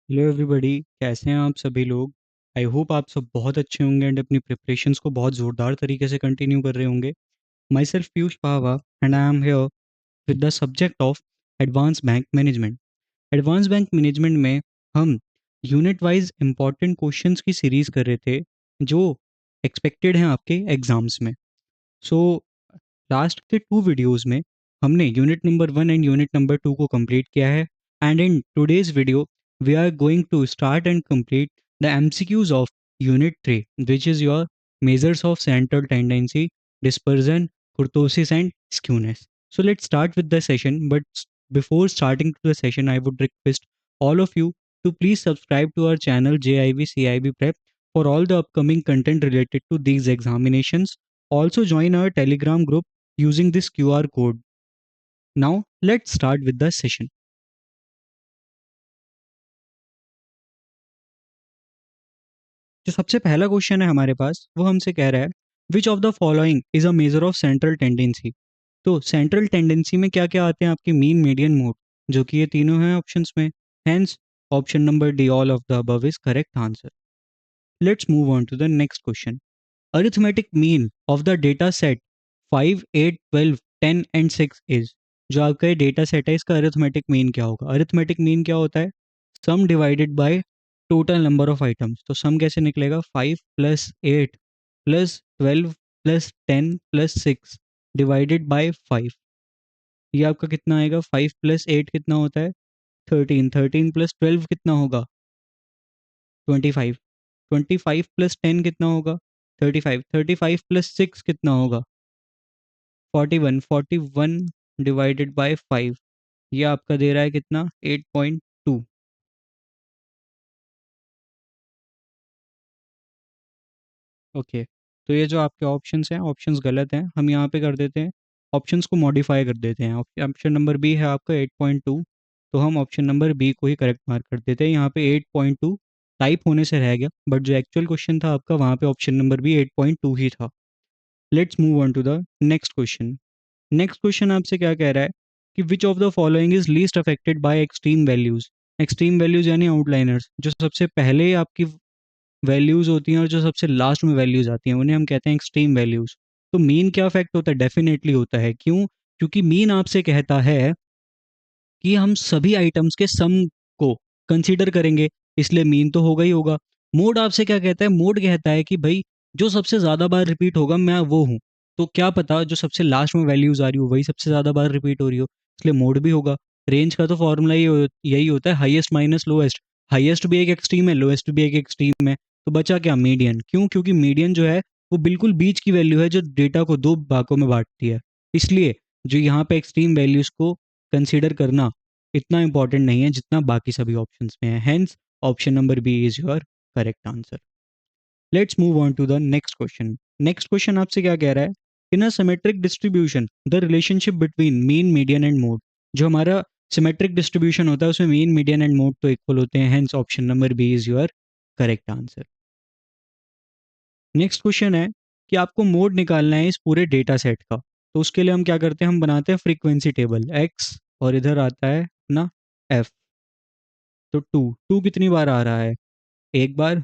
Hello everybody, कैसे हैं आप सभी लोग। आई होप आप सब बहुत अच्छे होंगे एंड अपनी प्रिपरेशंस को बहुत ज़ोरदार तरीके से कंटिन्यू कर रहे होंगे। Myself Piyush Pawa and I am here with the subject of advance bank management. Advance bank management में हम यूनिट वाइज इंपॉर्टेंट क्वेश्चंस की सीरीज़ कर रहे थे जो एक्सपेक्टेड हैं आपके एग्जाम्स में। सो लास्ट के 2 वीडियोस में हमने unit number 1 and unit number 2 को कंप्लीट किया है and in today's video we are going to start and complete the MCQs of unit 3 which is your measures of central tendency, dispersion, kurtosis and skewness. So let's start with the session, but before starting to the session I would request all of you to please subscribe to our channel JIB CIB Prep for all the upcoming content related to these examinations. Also join our Telegram group using this QR code. Now let's start with the session. जो सबसे पहला question है हमारे पास वो हमसे कह रहा है विच of the following is a major of central tendency. तो सेंट्रल टेंडेंसी में क्या क्या आते हैं आपके मीन मीडियन मोड, जो कि ये तीनों हैं ऑप्शंस में। Hence option number D all of the above is correct answer. Let's move on to the next question. Arithmetic mean of the data set 5, 8, 12, 10 and 6 is. जो आपका ये डेटा सेट है इसका अरिथमेटिक मीन क्या होगा। Arithmetic mean क्या होता है? सम divided by total number of items. तो सम कैसे निकलेगा? 5 + 8 + 12 + 10 + 6 डिवाइडेड बाय 5। ये आपका कितना आएगा? 5 + 8 कितना होता है? 13। 13 + 12 कितना होगा? 25। 25 + 10 कितना होगा? 35। 35 + 6 कितना होगा? 41। 41 डिवाइडेड बाय 5 ये आपका दे रहा है कितना? 8.2। ओके, तो ये जो आपके ऑप्शंस हैं ऑप्शंस गलत हैं। हम यहाँ पे कर देते हैं, ऑप्शंस को मॉडिफाई कर देते हैं। ऑप्शन नंबर बी है आपका 8.2, तो हम ऑप्शन नंबर बी को ही करेक्ट मार्क कर देते हैं। यहाँ पे 8.2 टाइप होने से रह गया, बट जो एक्चुअल क्वेश्चन था आपका वहाँ पे ऑप्शन नंबर बी 8.2 ही था। Let's move on to the next question. Next question आपसे क्या कह रहा है कि which of the following is least affected by extreme values. Extreme values यानी आउटलाइनर्स, जो सबसे पहले आपकी वैल्यूज होती हैं और जो सबसे लास्ट में वैल्यूज आती हैं उन्हें हम कहते हैं एक्सट्रीम वैल्यूज। तो मीन क्या इफेक्ट होता है? डेफिनेटली होता है। क्यों? क्योंकि मीन आपसे कहता है कि हम सभी आइटम्स के सम को कंसीडर करेंगे, इसलिए मीन तो होगा ही होगा। मोड आपसे क्या कहता है? मोड कहता है कि भाई जो सबसे ज्यादा बार रिपीट होगा मैं वो हूँ। तो क्या पता जो सबसे लास्ट में वैल्यूज आ रही हो वही सबसे ज्यादा बार रिपीट हो रही हो, इसलिए मोड भी होगा। रेंज का तो फॉर्मूला यही होता है, हाईएस्ट माइनस लोएस्ट। हाईएस्ट भी एक एक्सट्रीम है, लोएस्ट भी एक एक्सट्रीम है, तो बचा क्या? मीडियन। क्यों? क्योंकि मीडियन जो है वो बिल्कुल बीच की वैल्यू है जो डेटा को दो भागों में बांटती है। इसलिए जो यहाँ पे एक्सट्रीम वैल्यूज को कंसीडर करना इतना इंपॉर्टेंट नहीं है जितना बाकी सभी ऑप्शंस में है। Hence option number B is your correct answer. Let's move on to the next question. Next question आपसे क्या कह रहा है? In a symmetric distribution the relationship between mean median and mode. जो हमारा सिमेट्रिक डिस्ट्रीब्यूशन होता है उसमें मीन मीडियन एंड मोड तो इक्वल होते हैं। Hence option number B is your correct answer. Next question है कि आपको मोड निकालना है इस पूरे डेटा सेट का। तो उसके लिए हम क्या करते हैं? हम बनाते हैं फ्रीक्वेंसी टेबल एक्स और इधर आता है अपना एफ। तो टू टू कितनी बार आ रहा है? एक बार।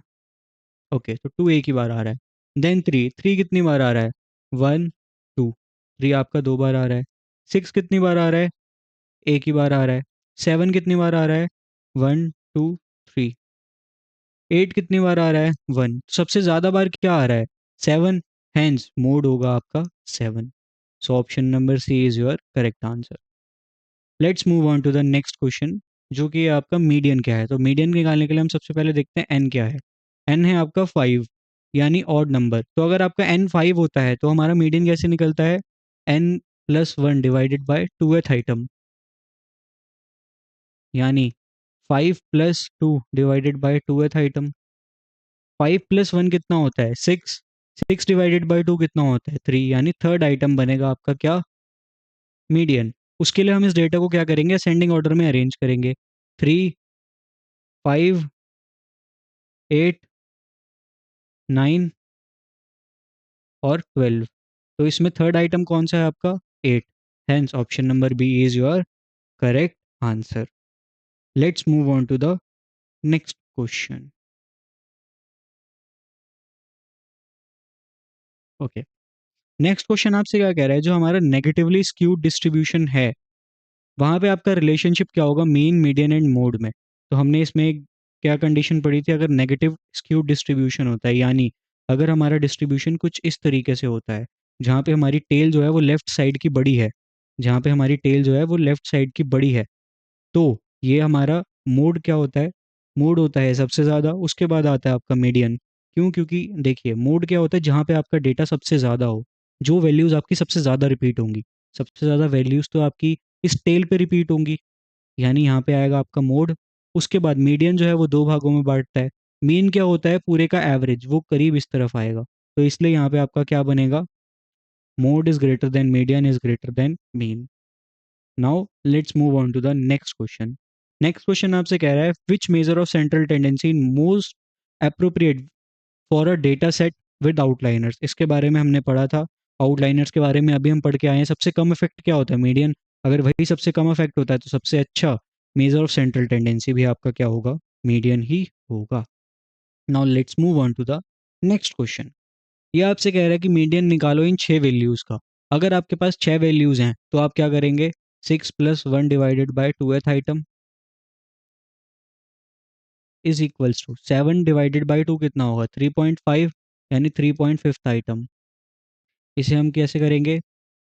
ओके, तो टू एक ही बार आ रहा है। देन थ्री थ्री कितनी बार आ रहा है? One two. थ्री आपका दो बार आ रहा है। सिक्स कितनी बार आ रहा है? एक ही बार आ रहा है। सेवन कितनी बार आ रहा है? One two three. एट कितनी बार आ रहा है? वन। सबसे ज्यादा बार क्या आ रहा है? सेवन। हैंस मोड होगा आपका seven. So option number C is your correct answer. Let's move on to the next question, जो कि आपका मीडियन क्या है। तो मीडियन निकालने के लिए हम सबसे पहले देखते हैं एन क्या है। एन है आपका 5, यानी ऑड नंबर। तो अगर आपका एन 5 होता है तो हमारा मीडियन कैसे निकलता है? n + 1 divided by tooth item, यानी 5 + 2 डिवाइडेड बाय टूथ आइटम। 5 + 1 कितना होता है? 6। 6 डिवाइडेड बाय 2 कितना होता है? 3, यानी थर्ड आइटम बनेगा आपका क्या? मीडियन। उसके लिए हम इस डेटा को क्या करेंगे? असेंडिंग ऑर्डर में अरेंज करेंगे। 3, 5, 8, 9 और 12। तो इसमें थर्ड आइटम कौन सा है आपका? 8। Hence option number B is your correct answer. Let's move on to the next question. Okay, next question आपसे क्या कह रहा है, जो हमारा नेगेटिवली स्क्यूड डिस्ट्रीब्यूशन है वहाँ पे आपका रिलेशनशिप क्या होगा मीन, मीडियन एंड मोड में। तो हमने इसमें क्या कंडीशन पढ़ी थी, अगर नेगेटिव स्क्यूड डिस्ट्रीब्यूशन होता है, यानी अगर हमारा डिस्ट्रीब्यूशन कुछ इस तरीके से होता है जहाँ पे हमारी टेल जो है वो लेफ्ट साइड की बड़ी है, जहाँ पे हमारी टेल जो है वो लेफ्ट साइड की बड़ी है, तो ये हमारा मोड क्या होता है, मोड होता है सबसे ज़्यादा, उसके बाद आता है आपका मीडियन। क्यों? क्योंकि देखिए मोड क्या होता है, जहाँ पे आपका डेटा सबसे ज़्यादा हो, जो वैल्यूज़ आपकी सबसे ज़्यादा रिपीट होंगी, सबसे ज़्यादा वैल्यूज़ तो आपकी इस टेल पे रिपीट होंगी, यानी यहाँ पे आएगा आपका मोड। उसके बाद मीडियन जो है वो दो भागों में बांटता है। मीन क्या होता है, पूरे का एवरेज, वो करीब इस तरफ आएगा, तो इसलिए यहाँ पे आपका क्या बनेगा, mode is greater than median is greater than mean. Now let's move on to the next question. Next question आपसे कह रहा है which measure of central tendency most appropriate for a data set with outliners. इसके बारे में हमने पढ़ा था, आउटलाइनर्स के बारे में अभी हम पढ़ के आए हैं। सबसे कम इफेक्ट क्या होता है, मीडियन। अगर वही सबसे कम इफेक्ट होता है तो सबसे अच्छा मेजर ऑफ सेंट्रल टेंडेंसी भी आपका क्या होगा, मीडियन ही होगा। Now let's move on to the next question. ये आपसे कह रहा है कि मीडियन निकालो इन 6 वैल्यूज़ का। अगर आपके पास 6 वैल्यूज़ हैं तो आप क्या करेंगे, 6 + 1 ÷ 2th item is equals to 7 ÷ 2 कितना होगा, 3.5, यानी 3.5th आइटम। इसे हम कैसे करेंगे,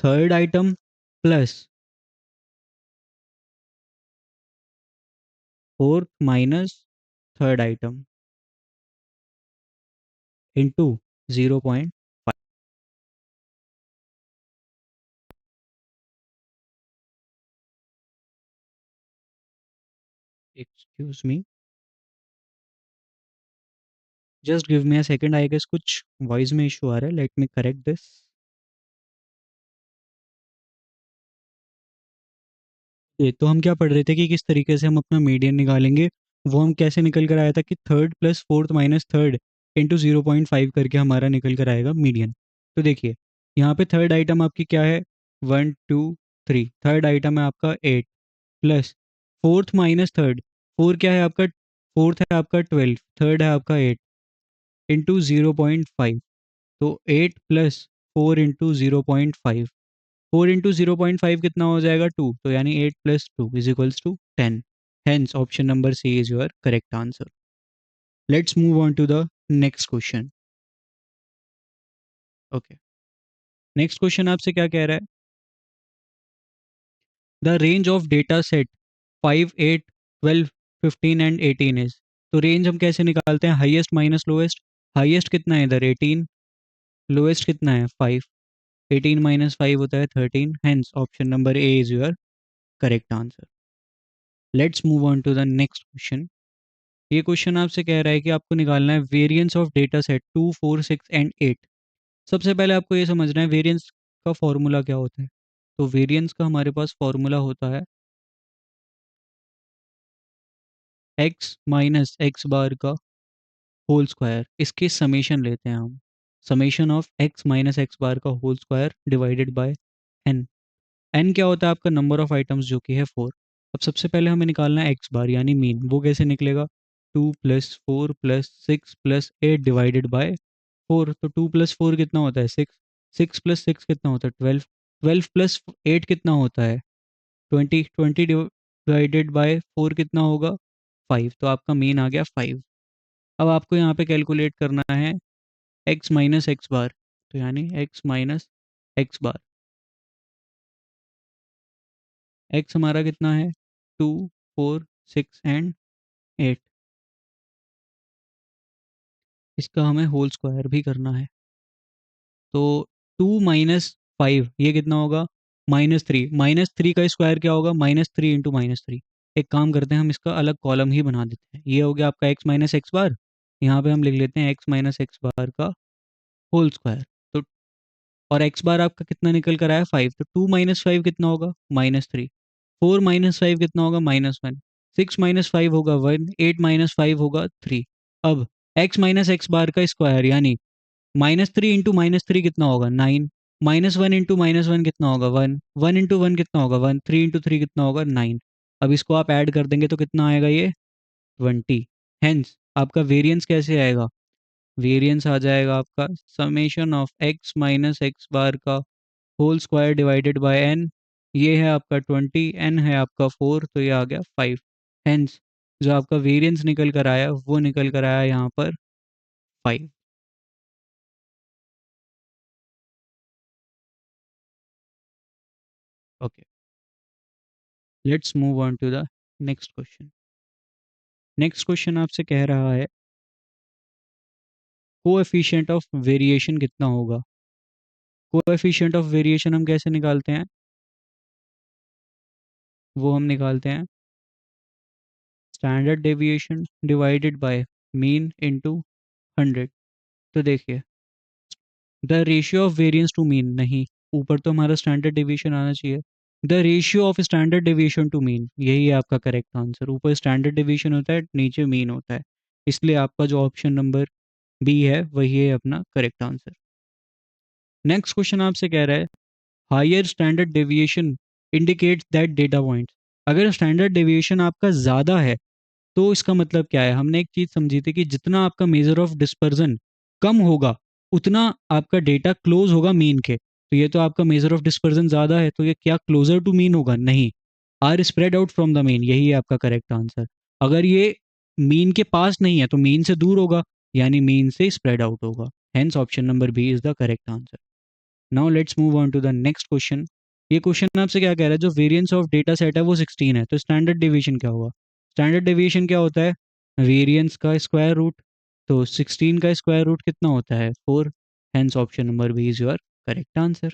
third item plus fourth minus third item into 0.5। Excuse me, just give me a second, I guess कुछ वॉइस में इशू आ रहा है, लेट मी करेक्ट दिस। ये तो हम क्या पढ़ रहे थे कि किस तरीके से हम अपना मीडियन निकालेंगे, वो हम कैसे निकल कर आया था कि third plus fourth minus third into 0.5 करके हमारा निकल कर आएगा मीडियन। तो देखिए यहाँ पे थर्ड आइटम आपकी क्या है, 1 2 3, थर्ड आइटम है आपका 8, plus fourth minus third, four क्या है आपका, फोर्थ है आपका 12, थर्ड है आपका 8, इंटू 0.5। तो 8 + 4 इंटू 0.5, 4 इंटू 0.5 कितना हो जाएगा, 2, तो यानी 8 + 2 = 10। Hence option number C is your correct answer. Let's move on to the next question. Okay, next question आपसे क्या कह रहा है, the range of data set 5 8 12 15 and 18 is. तो रेंज हम कैसे निकालते हैं, हाईएस्ट माइनस लोएस्ट। हाईएस्ट कितना है इधर 18, लोएस्ट कितना है 5, 18 - 5 होता है 13। Hence option number A is your correct answer. Let's move on to the next question. ये क्वेश्चन आपसे कह रहा है कि आपको निकालना है variance of data set 2 4 6 and 8। सबसे पहले आपको ये समझना है वेरिएंस का फॉर्मूला क्या होता है। तो वेरिएंस का हमारे पास फॉर्मूला होता है एक्स माइनस एक्स बार का होल स्क्वायर, इसकी समेशन लेते हैं हम, summation of X minus X bar का whole square divided by N. N क्या होता है आपका, नंबर ऑफ आइटम्स, जो कि है 4। अब सबसे पहले हमें निकालना है एक्स बार यानी मीन, वो कैसे निकलेगा, 2 + 4 + 6 + 8 डिवाइडेड बाय 4। तो 2 + 4 कितना होता है 6, 6 + 6 कितना होता है 12, 12 + 8 कितना होता है 20, 20 डिवाइडेड बाय 4 कितना होगा 5। तो आपका मीन आ गया 5। अब आपको यहाँ पे कैलकुलेट करना है एक्स माइनस एक्स बार, तो यानी एक्स माइनस एक्स बार, एक्स हमारा कितना है 2 4 6 एंड 8, इसका हमें होल स्क्वायर भी करना है। तो 2 - 5 ये कितना होगा -3, -3 का स्क्वायर क्या होगा -3 इंटू -3। एक काम करते हैं हम इसका अलग कॉलम ही बना देते हैं, ये हो गया आपका एक्स माइनस एक्स बार, यहाँ पे हम लिख लेते हैं एक्स माइनस एक्स बार का होल स्क्वायर। तो और एक्स बार आपका कितना निकल कर आया 5, तो 2 - 5 कितना होगा -3, 4 - 5 कितना होगा -1, 6 - 5 होगा 1, 8 - 5 होगा 3। अब एक्स माइनस एक्स बार का स्क्वायर यानी -3 इंटू -3 कितना होगा 9, -1 इंटू -1 कितना होगा 1, 1 इंटू 1 कितना होगा 1, 3 इंटू 3 कितना होगा 9। अब इसको आप ऐड कर देंगे तो कितना आएगा ये 20। हेंस आपका वेरिएंस कैसे आएगा? वेरिएंस आ जाएगा आपका summation of X minus X bar का whole square divided by N. ये है आपका 20, एन है आपका 4, तो ये आ गया 5। हेंस जो आपका वेरिएंस निकल कर आया वो निकल कर आया यहाँ पर 5। Okay, let's move on to the next question. Next question आपसे कह रहा है कोएफिशिएंट ऑफ वेरिएशन कितना होगा? कोएफिशिएंट ऑफ वेरिएशन हम कैसे निकालते हैं? वो हम निकालते हैं standard deviation divided by mean into 100। तो देखिए, the ratio of variance to mean, नहीं, ऊपर तो हमारा स्टैंडर्ड डेविएशन आना चाहिए। The ratio of standard deviation to mean, यही है आपका करेक्ट आंसर। ऊपर स्टैंडर्ड डेविएशन होता है, नीचे मीन होता है, इसलिए आपका जो ऑप्शन नंबर बी है वही है अपना करेक्ट आंसर। नेक्स्ट क्वेश्चन आपसे कह रहा है higher standard deviation indicates that data point. अगर स्टैंडर्ड डेविएशन आपका ज़्यादा है तो इसका मतलब क्या है? हमने एक चीज़ समझी थी कि जितना आपका मेजर ऑफ डिस्पर्जन कम होगा उतना आपका डेटा क्लोज होगा मीन के। तो ये तो आपका मेजर ऑफ डिस्पर्जन ज़्यादा है, तो ये क्या क्लोजर टू मीन होगा? नहीं, are spread out from the mean, यही है आपका करेक्ट आंसर। अगर ये मीन के पास नहीं है तो मीन से दूर होगा, यानी मीन से स्प्रेड आउट होगा। Hence option number B is the correct answer. Now let's move on to the next question. ये क्वेश्चन आपसे क्या कह रहा है? जो वेरिएंस ऑफ डेटा सेट है वो 16 है, तो स्टैंडर्ड डेविएशन क्या होगा? स्टैंडर्ड डेविएशन क्या होता है? वेरिएंस का स्क्वायर रूट। तो 16 का स्क्वायर रूट कितना होता है? 4। Hence option number B is your correct answer.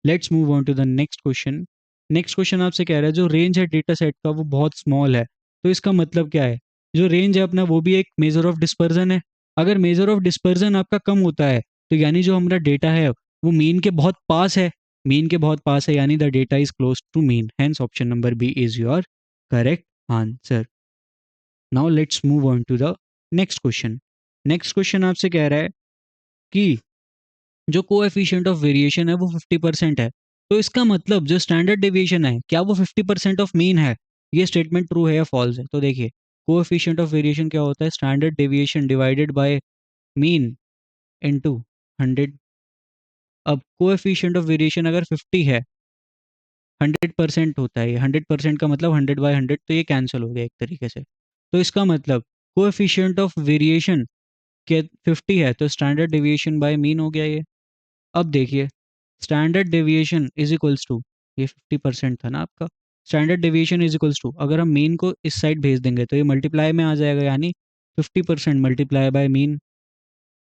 Let's move on to the next question. Next question आपसे कह रहा है जो रेंज है डेटा सेट का वो बहुत स्मॉल है, तो इसका मतलब क्या है? जो रेंज है अपना वो भी एक मेजर ऑफ डिस्पर्जन है। अगर मेजर ऑफ डिस्पर्जन आपका कम होता है तो यानी जो हमारा डेटा है वो मीन के बहुत पास है। मीन के बहुत पास है यानी the data is close to mean. Hence option number B is your correct answer. Now let's move on to the next question. Next question आपसे कह रहा है कि जो कोएफिशिएंट ऑफ वेरिएशन है वो 50% है, तो इसका मतलब जो स्टैंडर्ड डेविएशन है क्या वो 50% ऑफ मीन है? ये स्टेटमेंट ट्रू है या फॉल्स है? तो देखिए, कोएफिशिएंट ऑफ वेरिएशन क्या होता है? Standard deviation divided by mean into 100। अब कोएफिशिएंट ऑफ वेरिएशन अगर 50 है, 100% होता है, ये 100% का मतलब 100/100, तो ये कैंसिल हो गया एक तरीके से। तो इसका मतलब कोएफिशिएंट ऑफ वेरिएशन के 50 है तो स्टैंडर्ड डेविएशन बाय मीन हो गया ये। अब देखिए, standard deviation is equals to, ये 50% था ना आपका, standard deviation is equals to, अगर हम मीन को इस साइड भेज देंगे तो ये मल्टीप्लाई में आ जाएगा, यानी 50% मल्टीप्लाई बाय मीन।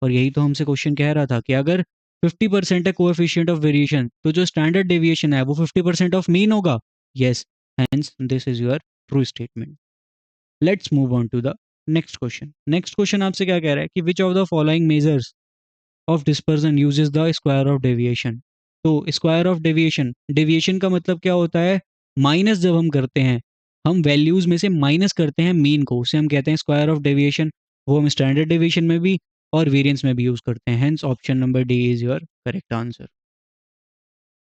और यही तो हमसे क्वेश्चन कह रहा था कि अगर 50% है कोएफिशिएंट ऑफ वेरिएशन तो जो स्टैंडर्ड डेविएशन है वो 50% ऑफ मीन होगा। Yes, hence this is your true statement. Let's move on to the next question. Next question आपसे क्या कह रहा है कि which of the following measures of dispersion uses the square of deviation. तो स्क्वायर ऑफ डेविएशन, डेविएशन का मतलब क्या होता है? माइनस जब हम करते हैं, हम वैल्यूज में से माइनस करते हैं मीन को, उसे हम कहते हैं स्क्वायर ऑफ डेविएशन। वो हम स्टैंडर्ड डेविएशन में भी और वेरिएंस में भी यूज करते हैं। Hence option number D is your correct answer.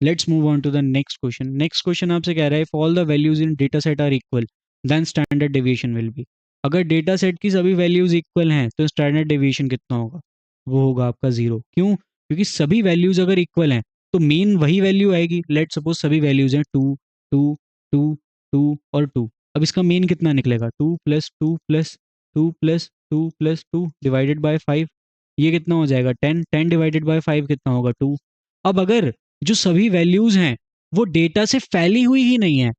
Let's move on to the next question. Next question आपसे कह रहा है if all the values in data set are equal then standard deviation will be. अगर data set की सभी values equal हैं तो standard deviation कितना होगा? वो होगा आपका 0। क्यों? क्योंकि सभी वैल्यूज अगर इक्वल हैं तो मीन वही वैल्यू आएगी। लेट सपोज सभी वैल्यूज हैं 2 2 2 2 और 2। अब इसका मीन कितना निकलेगा? 2 plus 2 plus 2 plus 2 plus 2 divided by 5। ये कितना हो जाएगा? 10। 10 डिवाइडेड बाय 5 कितना होगा? 2। अब अगर जो सभी वैल्यूज हैं वो डेटा से फैली हुई ही नहीं है,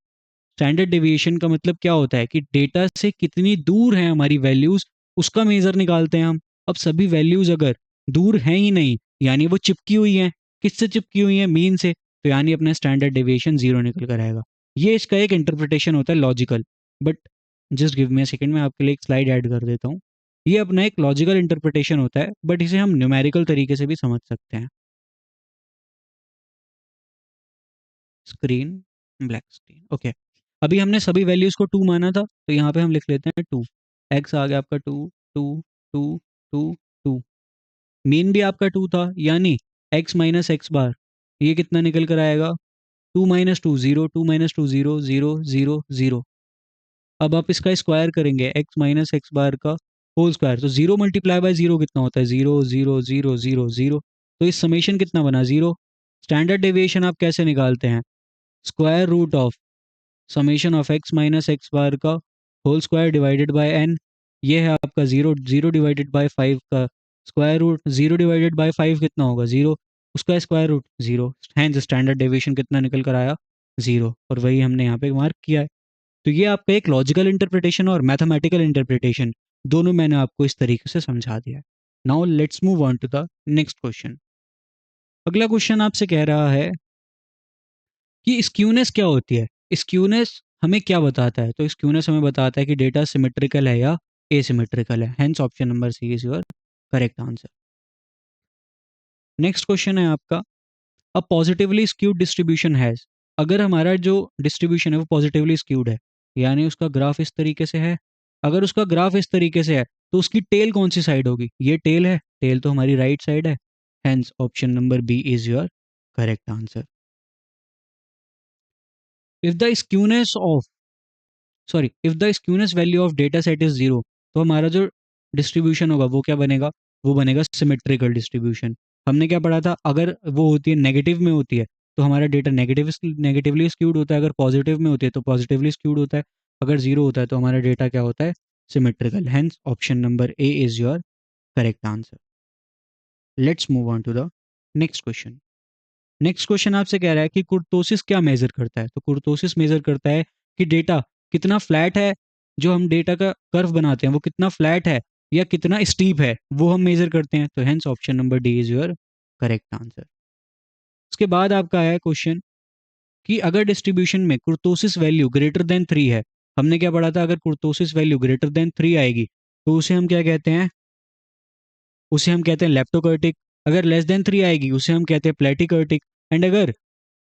स्टैंडर्ड डेविएशन का मतलब क्या होता है कि डेटा से कितनी दूर है हमारी वैल्यूज, उसका मेजर निकालते हैं हम। अब सभी वैल्यूज अगर दूर हैं ही नहीं, यानी वो चिपकी हुई हैं, किससे चिपकी हुई है? मीन से, तो यानी अपना स्टैंडर्ड डेविएशन 0 निकल कर आएगा। ये इसका एक इंटरप्रिटेशन होता है logical. But just give me a second, मैं आपके लिए एक स्लाइड ऐड कर देता हूँ। ये अपना एक लॉजिकल इंटरप्रिटेशन होता है, बट इसे हम न्यूमेरिकल तरीके से भी समझ सकते हैं। Screen, black screen, okay. अभी हमने सभी वैल्यूज को 2 माना था, तो यहाँ पे हम लिख लेते हैं 2। एक्स आ गया आपका 2 2 2 2 2। मीन भी आपका 2 था, यानी एक्स माइनस एक्स बार, ये कितना निकल कर आएगा? 2 माइनस 2 0, 2 माइनस 2 0 0 0 0। अब आप इसका स्क्वायर करेंगे x माइनस एक्स बार का होल स्क्वायर, तो 0 मल्टीप्लाई बाय 0 कितना होता है, 0 0 0 0 0। तो इस समेशन कितना बना, 0। स्टैंडर्ड डेविएशन आप कैसे निकालते हैं, square root of summation of x minus X bar का whole square divided by n। ये है आपका 0, 0 डिवाइडेड बाय 5 का स्क्वायर रूट, 0 डिवाइडेड बाय 5 कितना होगा, 0, उसका square root 0। Hence standard deviation कितना निकल कर आया, 0, और वही हमने यहाँ पे मार्क किया है। तो ये आपका एक लॉजिकल इंटरप्रिटेशन और मैथमेटिकल इंटरप्रिटेशन दोनों मैंने आपको इस तरीके से समझा दिया है। Now let's move on to the next question. अगला क्वेश्चन आपसे कह रहा है कि स्क्यूनेस क्या होती है। स्क्यूनेस हमें क्या बताता है, तो स्क्यूनेस हमें बताता है कि डेटा सिमेट्रिकल है या एसिमेट्रिकल है। Hence option number C is your correct answer. Next question है आपका, a positively skewed distribution has. अगर हमारा जो डिस्ट्रीब्यूशन है वो पॉजिटिवली स्क्यूड है, यानी उसका ग्राफ इस तरीके से है। अगर उसका ग्राफ इस तरीके से है तो उसकी टेल कौन सी साइड होगी, ये टेल है, टेल तो हमारी राइट साइड है। Hence option number B is your correct answer. If the skewness of if the skewness value of data set is zero, तो हमारा जो डिस्ट्रीब्यूशन होगा वो क्या बनेगा, वो बनेगा सिमेट्रिकल डिस्ट्रीब्यूशन। हमने क्या पढ़ा था, अगर वो होती है नेगेटिव में होती है तो हमारा डेटा नेगेटिवली स्क्यूड होता है, अगर पॉजिटिव में होती है तो पॉजिटिवली स्क्यूड होता है, अगर जीरो होता है तो हमारा डेटा क्या होता है, symmetrical. Hence option number A is your correct answer. Let's move on to the next question. Next question आपसे कह रहा है कि कुर्तोसिस क्या मेजर करता है, तो कुर्तोसिस मेजर करता है कि डेटा कितना फ्लैट है, जो हम डेटा का कर्व बनाते हैं वो कितना फ्लैट है या कितना स्टीप है, वो हम मेजर करते हैं। तो hence option number D is your correct answer. उसके बाद आपका है क्वेश्चन कि अगर डिस्ट्रीब्यूशन में कुर्तोसिस वैल्यू ग्रेटर देन 3 है, हमने क्या पढ़ा था, अगर कुर्तोसिस वैल्यू ग्रेटर देन 3 आएगी तो उसे हम क्या कहते हैं, उसे हम कहते हैं लेप्टोकर्टिक। अगर लेस देन 3 आएगी उसे हम कहते हैं प्लेटिकर्टिक। एंड अगर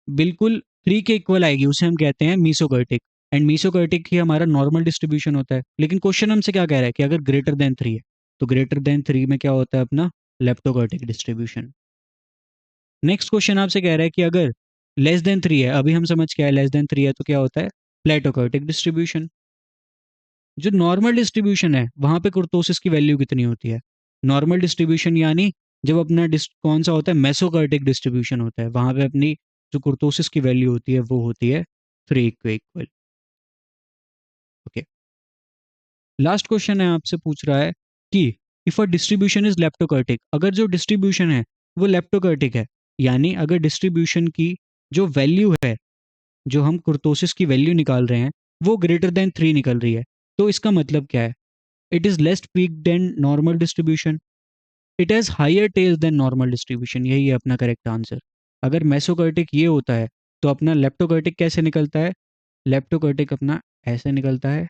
बिल्कुल 3 के इक्वल आएगी उसे हम कहते हैं मीसोकर्टिक। एंड मीसोकर्टिक ही हमारा नॉर्मल डिस्ट्रीब्यूशन होता है। लेकिन क्वेश्चन हमसे क्या कह रहा है कि अगर ग्रेटर देन 3 है, तो ग्रेटर देन 3 में क्या होता है अपना लेप्टोकर्टिक डिस्ट्रीब्यूशन। नेक्स्ट क्वेश्चन आपसे कह रहा है कि अगर लेस देन 3 है, अभी हम समझ के आए लेस देन 3 है तो क्या होता है, प्लेटोकर्टिक डिस्ट्रीब्यूशन। जो नॉर्मल डिस्ट्रीब्यूशन है वहां पे कुर्तोसिस की वैल्यू कितनी होती है, नॉर्मल डिस्ट्रीब्यूशन यानी जब अपना कौन सा होता है, मेसोकर्टिक डिस्ट्रीब्यूशन होता है, वहां पे अपनी जो कुर्तोसिस की वैल्यू होती है वो होती है 3 के इक्वल। ओके, लास्ट क्वेश्चन है आपसे पूछ रहा है कि if a distribution is leptokurtic, अगर जो डिस्ट्रीब्यूशन है वो लेप्टोकर्टिक है, यानी अगर डिस्ट्रीब्यूशन की जो वैल्यू है, जो हम कुर्तोसिस की वैल्यू निकाल रहे हैं वो ग्रेटर देन 3 निकल रही है, तो इसका मतलब क्या है, it is less peak than normal distribution, it has higher tails than normal distribution. यही है अपना करेक्ट आंसर। अगर मेसोकर्टिक ये होता है तो अपना लेप्टोकर्टिक कैसे निकलता है, लेप्टोकर्टिक अपना ऐसे निकलता है।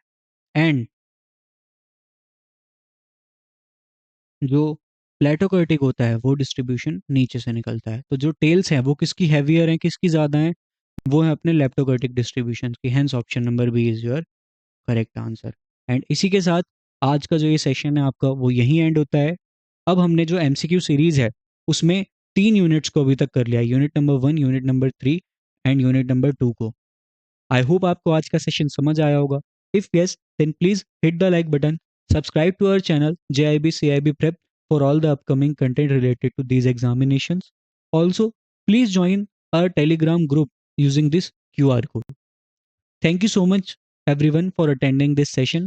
एंड जो प्लेटोकर्टिक होता है वो डिस्ट्रीब्यूशन नीचे से निकलता है। तो जो टेल्स हैं वो किसकी हैवियर हैं, किसकी ज़्यादा हैं, वो है अपने लेप्टोकर्टिक डिस्ट्रीब्यूशन की। Hence option number B is your correct answer. And इसी के साथ आज का जो ये सेशन है आपका वो यहीं एंड होता है। अब हमने जो एमसीक्यू सीरीज है उसमें 3 यूनिट्स को अभी तक कर लिया, unit number 1, unit number 3 and unit number 2 को। आई होप आपको आज का सेशन समझ आया होगा। If yes then please hit the like button, subscribe to our channel JIB CIB Prep for all the upcoming content related to these examinations. Also, please join our Telegram group using this QR code. Thank you so much everyone for attending this session.